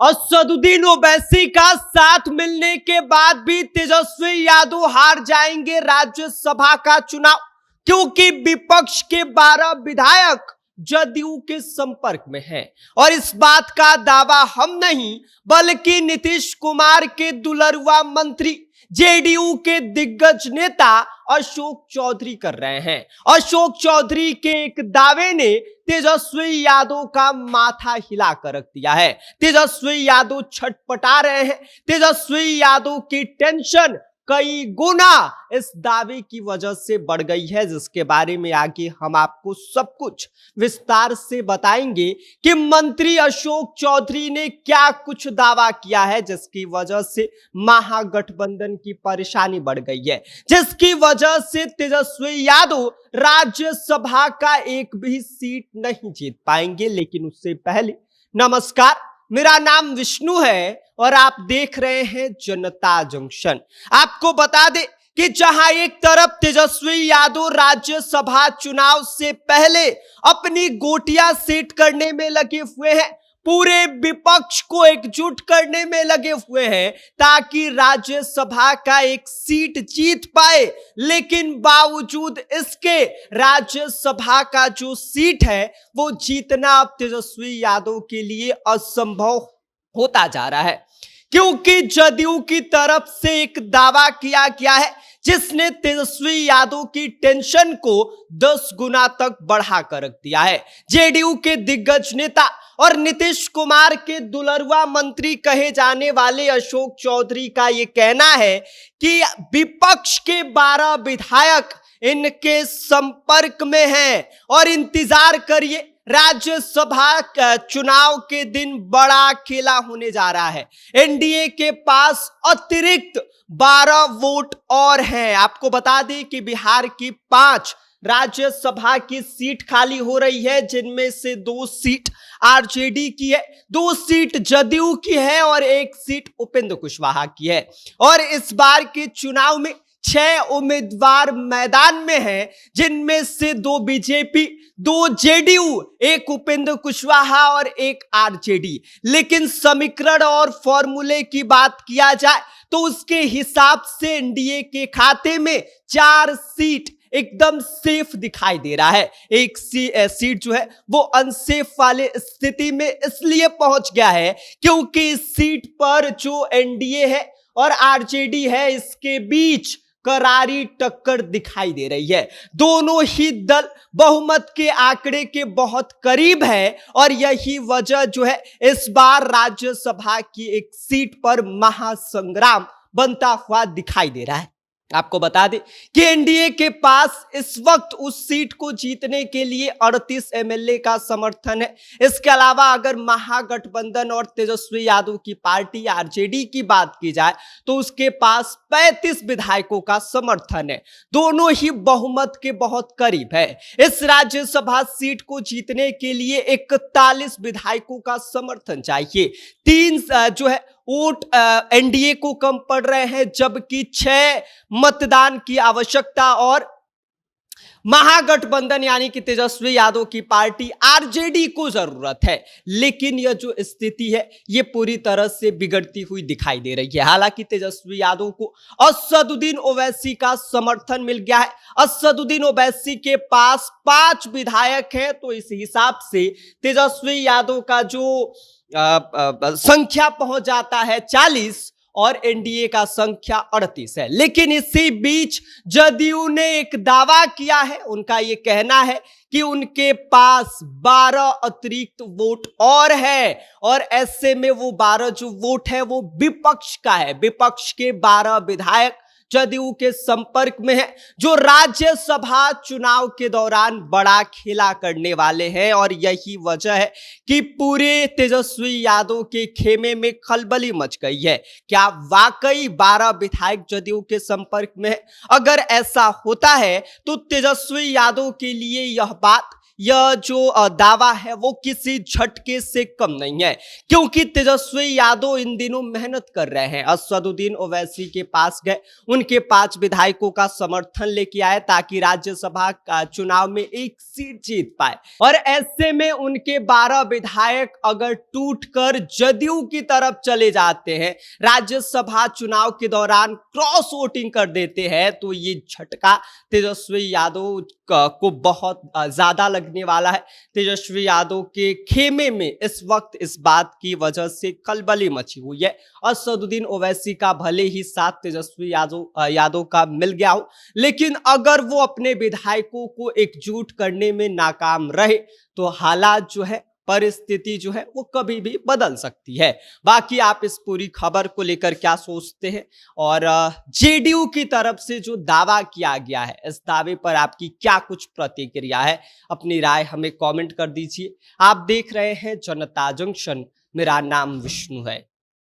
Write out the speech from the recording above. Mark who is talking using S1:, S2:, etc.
S1: असदुद्दीन ओवैसी का साथ मिलने के बाद भी तेजस्वी यादव हार जाएंगे राज्यसभा का चुनाव, क्योंकि विपक्ष के 12 विधायक जदयू के संपर्क में हैं। और इस बात का दावा हम नहीं बल्कि नीतीश कुमार के दुलरुआ मंत्री जेडीयू के दिग्गज नेता अशोक चौधरी कर रहे हैं। अशोक चौधरी के एक दावे ने तेजस्वी यादव का माथा हिला कर रख दिया है। तेजस्वी यादव छटपटा रहे हैं। तेजस्वी यादव की टेंशन कई गुना इस दावे की वजह से बढ़ गई है, जिसके बारे में आगे हम आपको सब कुछ विस्तार से बताएंगे कि मंत्री अशोक चौधरी ने क्या कुछ दावा किया है, जिसकी वजह से महागठबंधन की परेशानी बढ़ गई है, जिसकी वजह से तेजस्वी यादव राज्यसभा का एक भी सीट नहीं जीत पाएंगे। लेकिन उससे पहले नमस्कार, मेरा नाम विष्णु है और आप देख रहे हैं जनता जंक्शन। आपको बता दें कि जहां एक तरफ तेजस्वी यादव राज्यसभा चुनाव से पहले अपनी गोटियां सेट करने में लगे हुए हैं, पूरे विपक्ष को एकजुट करने में लगे हुए हैं ताकि राज्यसभा का एक सीट जीत पाए, लेकिन बावजूद इसके राज्यसभा का जो सीट है वो जीतना अब तेजस्वी यादव के लिए असंभव होता जा रहा है, क्योंकि जदयू की तरफ से एक दावा किया गया है जिसने तेजस्वी यादव की टेंशन को 10 गुना तक बढ़ा कर रख दिया है। जेडीयू के दिग्गज नेता और नीतीश कुमार के दुलरुआ मंत्री कहे जाने वाले अशोक चौधरी का यह कहना है कि विपक्ष के 12 विधायक इनके संपर्क में हैं और इंतजार करिए, राज्यसभा चुनाव के दिन बड़ा खेला होने जा रहा है। एनडीए के पास अतिरिक्त 12 वोट और हैं। आपको बता दें कि बिहार की 5 राज्यसभा की सीट खाली हो रही है, जिनमें से 2 सीट आरजेडी की है, 2 सीट जदयू की है और 1 सीट उपेंद्र कुशवाहा की है। और इस बार के चुनाव में 6 उम्मीदवार मैदान में हैं, जिनमें से 2 बीजेपी, 2 जेडीयू, 1 उपेंद्र कुशवाहा और 1 आरजेडी। लेकिन समीकरण और फॉर्मूले की बात किया जाए तो उसके हिसाब से एनडीए के खाते में 4 सीट एकदम सेफ दिखाई दे रहा है। एक सीट जो है वो अनसेफ वाले स्थिति में इसलिए पहुंच गया है क्योंकि इस सीट पर जो एनडीए है और आरजेडी है, इसके बीच करारी टक्कर दिखाई दे रही है। दोनों ही दल बहुमत के आंकड़े के बहुत करीब है और यही वजह जो है इस बार राज्यसभा की एक सीट पर महासंग्राम बनता हुआ दिखाई दे रहा है। आपको बता दें कि एनडीए के पास इस वक्त उस सीट को जीतने के लिए 38 एमएलए का समर्थन है। इसके अलावा अगर महागठबंधन और तेजस्वी यादव की पार्टी आरजेडी की बात की जाए तो उसके पास 35 विधायकों का समर्थन है। दोनों ही बहुमत के बहुत करीब है। इस राज्यसभा सीट को जीतने के लिए 41 विधायकों का समर्थन चाहिए। 3 जो है वोट एनडीए को कम पड़ रहे हैं, जबकि 6 मतदान की आवश्यकता और महागठबंधन यानी कि तेजस्वी यादव की पार्टी आरजेडी को जरूरत है। लेकिन यह जो स्थिति है यह पूरी तरह से बिगड़ती हुई दिखाई दे रही है। हालांकि तेजस्वी यादव को असदुद्दीन ओवैसी का समर्थन मिल गया है। असदुद्दीन ओवैसी के पास 5 विधायक हैं, तो इस हिसाब से तेजस्वी यादव का जो संख्या पहुंच जाता है 40 और एनडीए का संख्या 38 है। लेकिन इसी बीच जदयू ने एक दावा किया है। उनका यह कहना है कि उनके पास 12 अतिरिक्त वोट और है और ऐसे में वो 12 जो वोट है वो विपक्ष का है। विपक्ष के 12 विधायक जदयू के संपर्क में है, जो राज्यसभा चुनाव के दौरान बड़ा खेला करने वाले हैं। और यही वजह है कि पूरे तेजस्वी यादव के खेमे में खलबली मच गई है। क्या वाकई 12 विधायक जदयू के संपर्क में है? अगर ऐसा होता है तो तेजस्वी यादव के लिए यह बात यह जो दावा है वो किसी झटके से कम नहीं है, क्योंकि तेजस्वी यादव इन दिनों मेहनत कर रहे हैं। असदुद्दीन ओवैसी के पास गए, उनके 5 विधायकों का समर्थन लेके आए ताकि राज्यसभा का चुनाव में एक सीट जीत पाए। और ऐसे में उनके 12 विधायक अगर टूटकर जदयू की तरफ चले जाते हैं, राज्यसभा चुनाव के दौरान क्रॉस वोटिंग कर देते हैं, तो ये झटका तेजस्वी यादव को बहुत ज्यादा लगने वाला है। तेजस्वी यादव के खेमे में इस वक्त इस बात की वजह से खलबली मची हुई है। असदुद्दीन ओवैसी का भले ही साथ तेजस्वी यादव का मिल गया हो, लेकिन अगर वो अपने विधायकों को एकजुट करने में नाकाम रहे तो हालात जो है, परिस्थिति जो है वो कभी भी बदल सकती है। बाकी आप इस पूरी खबर को लेकर क्या सोचते हैं, और जेडीयू की तरफ से जो दावा किया गया है, इस दावे पर आपकी क्या कुछ प्रतिक्रिया है, अपनी राय हमें कमेंट कर दीजिए। आप देख रहे हैं जनता जंक्शन, मेरा नाम विष्णु है।